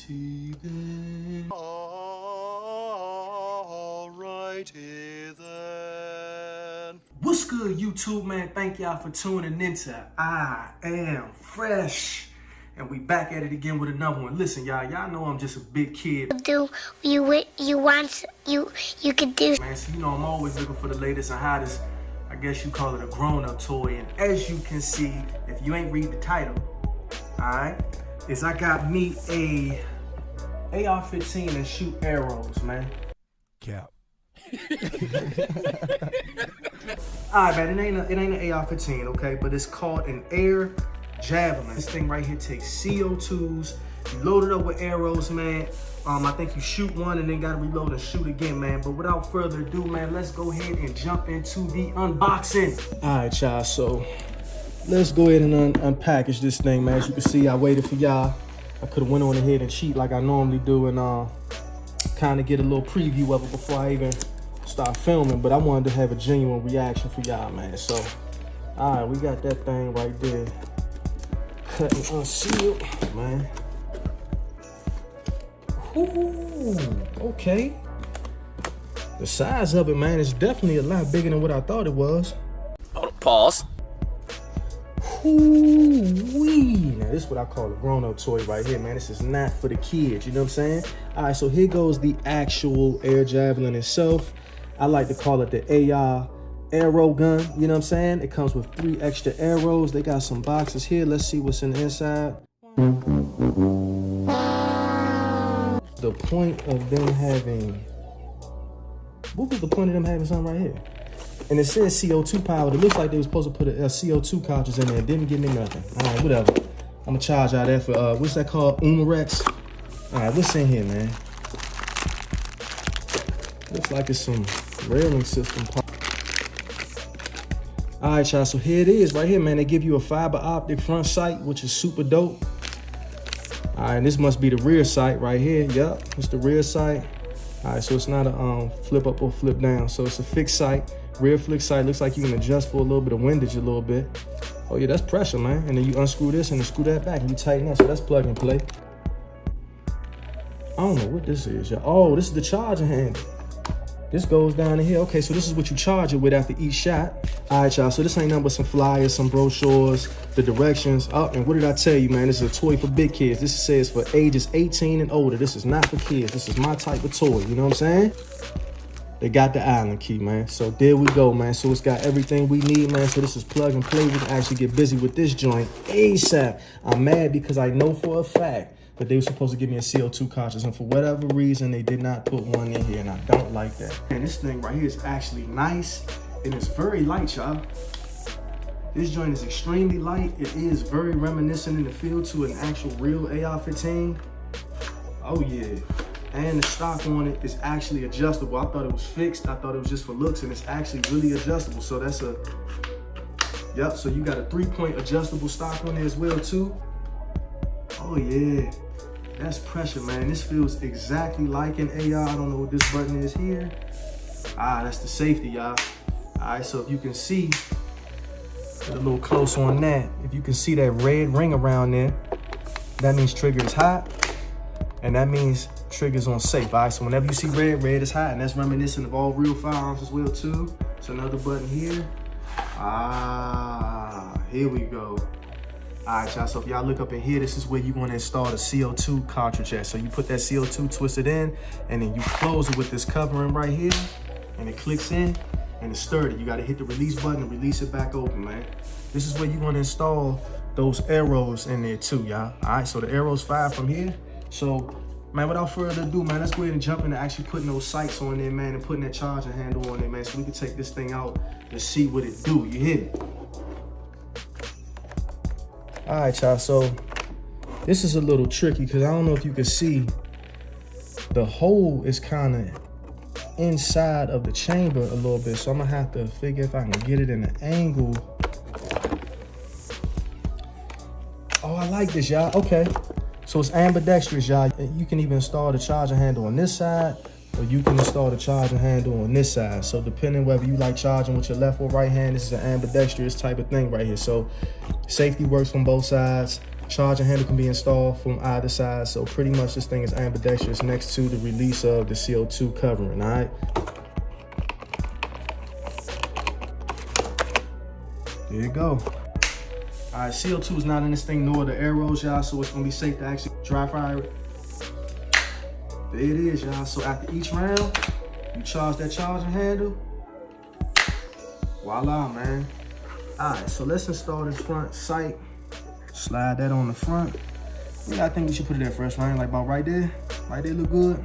Alrighty then. Alrighty then. What's good, YouTube, man? Thank y'all for tuning into I Am Fresh. And we back at it again with another one. Listen, y'all know I'm just a big kid. Do you could do. Man, so you know I'm always looking for the latest and hottest, I guess you call it a grown-up toy. And as you can see, if you ain't read the title, alright, is I got me a AR-15 and shoot arrows, man. Cap. Alright, man, it ain't an AR-15, okay? But it's called an AIRJAVELIN. This thing right here takes CO2s. You load it up with arrows, man. I think you shoot one and then gotta reload and shoot again, man. But without further ado, man, let's go ahead and jump into the unboxing. Alright, y'all, so let's go ahead and unpackage this thing, man. As you can see, I waited for y'all. I could have went on ahead and cheat like I normally do and kind of get a little preview of it before I even start filming. But I wanted to have a genuine reaction for y'all, man. So, alright, we got that thing right there. Cut and unsealed, man. Ooh, okay. The size of it, man, is definitely a lot bigger than what I thought it was. Hold up, pause. Ooh-wee. Now, this is what I call a grown-up toy right here, man. This is not for the kids, you know what I'm saying? All right, so here goes the actual AIRJAVELIN itself. I like to call it the AR arrow gun, you know what I'm saying? It comes with 3 extra arrows. They got some boxes here. Let's see what's in the inside. The point of them having, what was the point of them having something right here? And it says CO2 powered. It looks like they were supposed to put a CO2 cartridge in there. It didn't give me nothing. All right, whatever. I'm gonna charge out there for, what's that called? UMAREX. All right, what's in here, man? Looks like it's some railing system part. All right, y'all, so here it is right here, man. They give you a fiber optic front sight, which is super dope. All right, and this must be the rear sight right here. Yup, it's the rear sight. All right, so it's not a flip up or flip down. So it's a fixed sight, rear fixed sight. Looks like you can adjust for a little bit of windage a little bit. Oh yeah, that's pressure, man. And then you unscrew this and then screw that back and you tighten that. So that's plug and play. I don't know what this is, y'all. Oh, this is the charging handle. This goes down in here. Okay, so this is what you charge it with after each shot. All right, y'all, so this ain't nothing but some flyers, some brochures, the directions. Oh, and what did I tell you, man? This is a toy for big kids. This says for ages 18 and older. This is not for kids. This is my type of toy, you know what I'm saying? They got the island key, man. So there we go, man. So it's got everything we need, man. So this is plug and play. We can actually get busy with this joint ASAP. I'm mad because I know for a fact that they were supposed to give me a CO2 cartridge, and for whatever reason, they did not put one in here, and I don't like that. And this thing right here is actually nice, and it's very light, y'all. This joint is extremely light. It is very reminiscent in the feel to an actual real AR-15. Oh yeah, and the stock on it is actually adjustable. I thought it was fixed. I thought it was just for looks, and it's actually really adjustable. So that's a, yep, so you got a 3-point adjustable stock on there as well too. Oh yeah. That's pressure, man. This feels exactly like an AR. I don't know what this button is here. Ah, that's the safety, y'all. All right, so if you can see, get a little close on that. If you can see that red ring around there, that means trigger is hot, and that means trigger's on safe. All right, so whenever you see red, red is hot, and that's reminiscent of all real firearms as well too. So another button here. Ah, here we go. All right, y'all, so if y'all look up in here, this is where you want to install the CO2 cartridge at. So you put that CO2 twisted in, and then you close it with this covering right here, and it clicks in, and it's sturdy. You got to hit the release button and release it back open, man. This is where you want to install those arrows in there too, y'all. All right, so the arrows fire from here. So, man, without further ado, man, let's go ahead and jump into actually putting those sights on there, man, and putting that charging handle on there, man, so we can take this thing out and see what it do. You hear? All right, y'all, so this is a little tricky because I don't know if you can see, the hole is kind of inside of the chamber a little bit, so I'm gonna have to figure if I can get it in an angle. Oh, I like this, y'all. Okay, so it's ambidextrous, y'all. You can even install the charging handle on this side, or you can install the charging handle on this side. So depending whether you like charging with your left or right hand, this is an ambidextrous type of thing right here. So safety works from both sides. Charging handle can be installed from either side, so pretty much this thing is ambidextrous next to the release of the CO2 covering, all right? There you go. All right, CO2 is not in this thing, nor the arrows, y'all, so it's gonna be safe to actually dry fire it. There it is, y'all. So after each round, you charge that charging handle. Voila, man. All right, so let's install this front sight. Slide that on the front. Yeah, I think we should put it there first, right? Like about right there. Right there look good.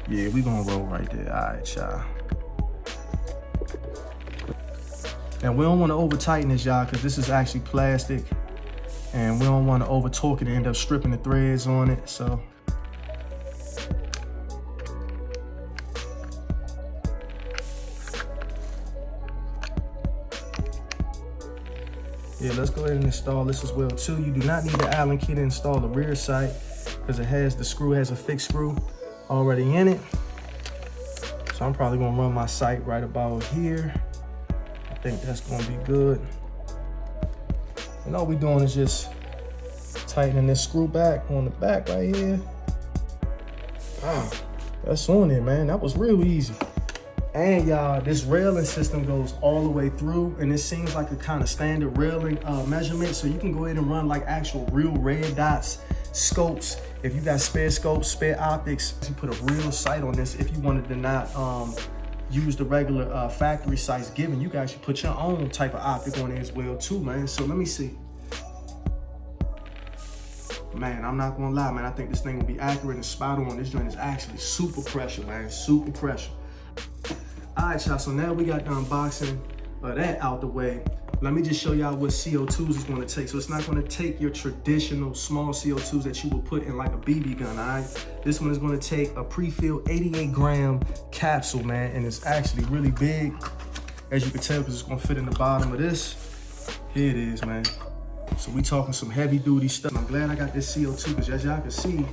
Yeah, we gonna roll right there. All right, y'all. And we don't want to over tighten this, y'all, because this is actually plastic. And we don't want to over torque it and end up stripping the threads on it, so. Yeah, let's go ahead and install this as well too. You do not need the Allen key to install the rear sight because it has the screw, has a fixed screw already in it. So I'm probably gonna run my sight right about here. I think that's gonna be good. And all we're doing is just tightening this screw back on the back right here. Wow, that's on there, man. That was real easy. And y'all, this railing system goes all the way through, and it seems like a kind of standard railing measurement. So you can go ahead and run like actual real red dots, scopes. If you got spare scopes, spare optics, you put a real sight on this. If you wanted to not use the regular factory sights given, you guys should put your own type of optic on there as well too, man. So let me see. Man, I'm not gonna lie, man. I think this thing will be accurate and spot on. This joint is actually super pressure, man. Super pressure. All right, y'all, so now we got the unboxing of that out the way. Let me just show y'all what CO2s is gonna take. So it's not gonna take your traditional small CO2s that you would put in like a BB gun, all right? This one is gonna take a pre-filled 88 gram capsule, man, and it's actually really big, as you can tell, because it's gonna fit in the bottom of this. Here it is, man. So we talking some heavy duty stuff. I'm glad I got this CO2, because as y'all can see,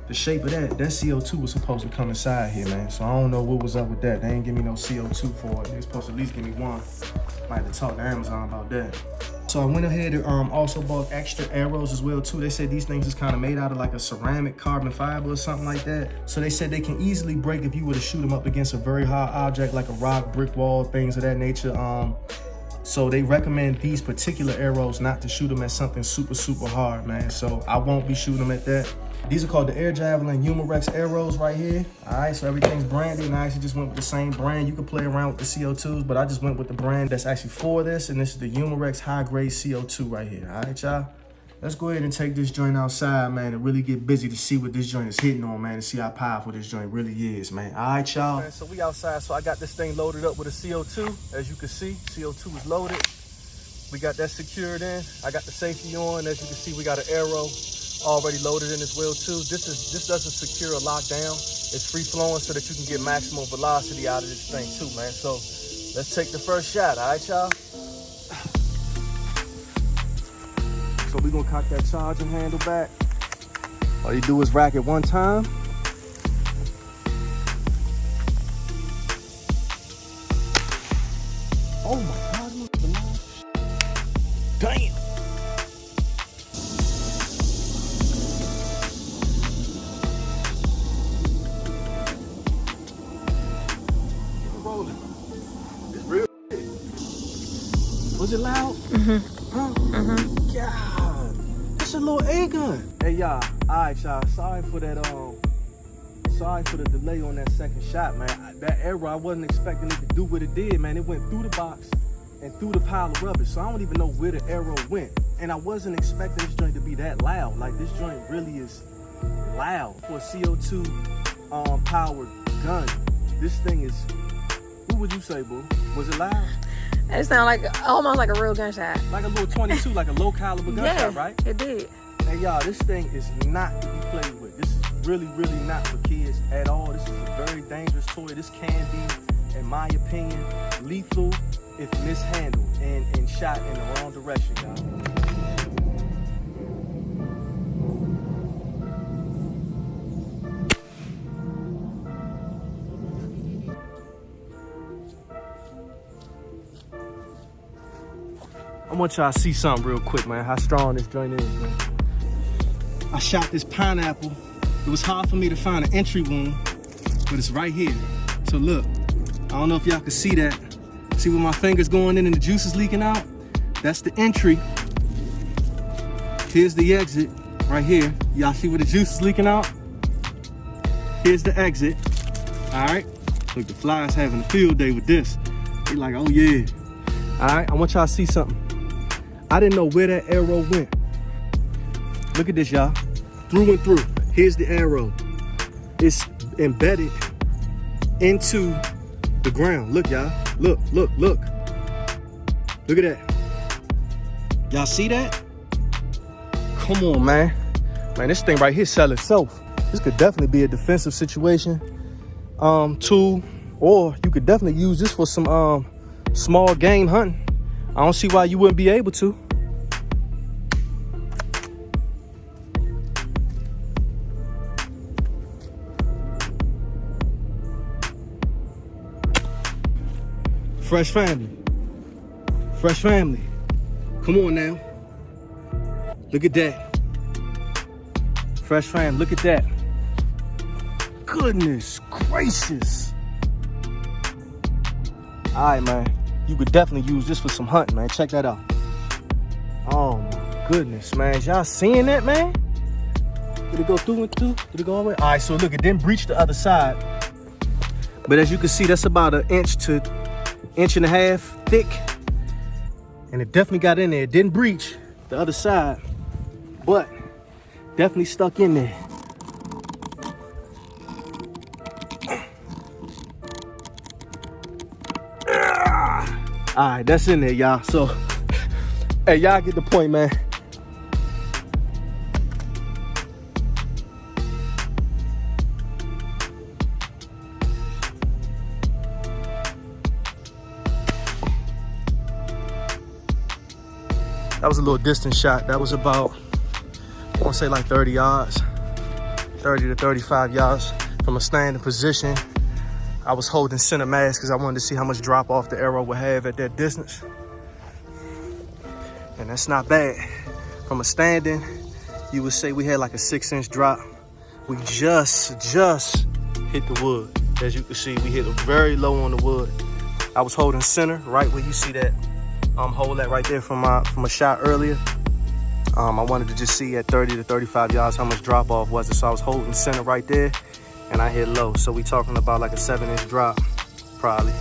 the shape of that CO2 was supposed to come inside here, man. So I don't know what was up with that. They ain't give me no CO2 for it. They supposed to at least give me one. Might have to talk to Amazon about that. So I went ahead and also bought extra arrows as well too. They said these things is kind of made out of like a ceramic carbon fiber or something like that. So they said they can easily break if you were to shoot them up against a very hard object like a rock, brick wall, things of that nature. So they recommend these particular arrows not to shoot them at something super, super hard, man. So I won't be shooting them at that. These are called the AIRJAVELIN UMAREX arrows right here. All right, so everything's branded, and I actually just went with the same brand. You can play around with the CO2s, but I just went with the brand that's actually for this, and this is the UMAREX high-grade CO2 right here. All right, y'all? Let's go ahead and take this joint outside, man, and really get busy to see what this joint is hitting on, man, and see how powerful this joint really is, man. All right, y'all? Man, so we outside, so I got this thing loaded up with a CO2. As you can see, CO2 is loaded. We got that secured in. I got the safety on. As you can see, we got an arrow already loaded in as well too. This doesn't secure or lock down. It's free flowing so that you can get maximum velocity out of this thing too, man. So let's take the first shot, all right, y'all? So we're gonna cock that charging handle back. All you do is rack it one time. Oh my God, look at the line. Damn. Was it loud? Mm-hmm. Huh? Mm-hmm. God, it's a little air gun. Hey y'all, all right y'all, sorry for the delay on that second shot, man. That arrow, I wasn't expecting it to do what it did, man. It went through the box and through the pile of rubbish, so I don't even know where the arrow went. And I wasn't expecting this joint to be that loud. Like, this joint really is loud for a CO2 powered gun. This thing is, what would you say, boo? Was it loud? It sounded like almost like a real gunshot. Like a little 22, like a low caliber gunshot, yeah, right? It did. And y'all, this thing is not to be played with. This is really, really not for kids at all. This is a very dangerous toy. This can be, in my opinion, lethal if mishandled and shot in the wrong direction, y'all. I want y'all to see something real quick, man, how strong this joint is, man. I shot this pineapple. It was hard for me to find an entry wound, but it's right here. So look, I don't know if y'all can see that. See where my finger's going in and the juice is leaking out? That's the entry. Here's the exit right here. Y'all see where the juice is leaking out? Here's the exit. All right. Look, the flyers having a field day with this. They like, oh yeah. All right, I want y'all to see something. I didn't know where that arrow went. Look at this, y'all. Through and through. Here's the arrow. It's embedded into the ground. Look, y'all. Look, look, look. Look at that. Y'all see that? Come on, man. Man, this thing right here sell itself. This could definitely be a defensive situation tool, or you could definitely use this for some small game hunting. I don't see why you wouldn't be able to. Fresh family. Fresh family. Come on now. Look at that. Fresh family, look at that. Goodness gracious. All right, man. You could definitely use this for some hunting, man. Check that out. Oh my goodness, man. Y'all seeing that, man? Did it go through and through? Did it go all the way? All right, so look, it didn't breach the other side. But as you can see, that's about 1 inch to 1.5 inches thick. And it definitely got in there. It didn't breach the other side, but definitely stuck in there. All right, that's in there, y'all. So, hey, y'all get the point, man. That was a little distant shot. That was about, I want to say like 30 yards, 30 to 35 yards from a standing position. I was holding center mass because I wanted to see how much drop off the arrow would have at that distance. And that's not bad. From a standing, you would say we had like a 6-inch drop. We just hit the wood. As you can see, we hit very low on the wood. I was holding center right where you see that hole that right there from a shot earlier. I wanted to just see at 30 to 35 yards how much drop off was it. So I was holding center right there and I hit low. So we talking about like a 7-inch drop, probably.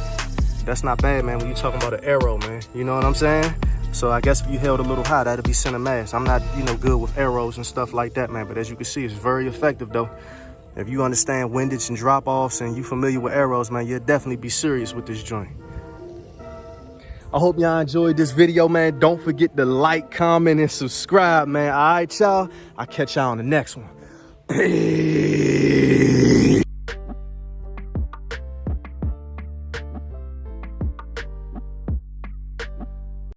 That's not bad, man, when you talking about an arrow, man. You know what I'm saying? So I guess if you held a little high, that'd be center mass. I'm not, good with arrows and stuff like that, man. But as you can see, it's very effective though. If you understand windage and drop offs and you familiar with arrows, man, you'll definitely be serious with this joint. I hope y'all enjoyed this video, man. Don't forget to like, comment, and subscribe, man. All right, y'all. I'll catch y'all on the next one. Peace.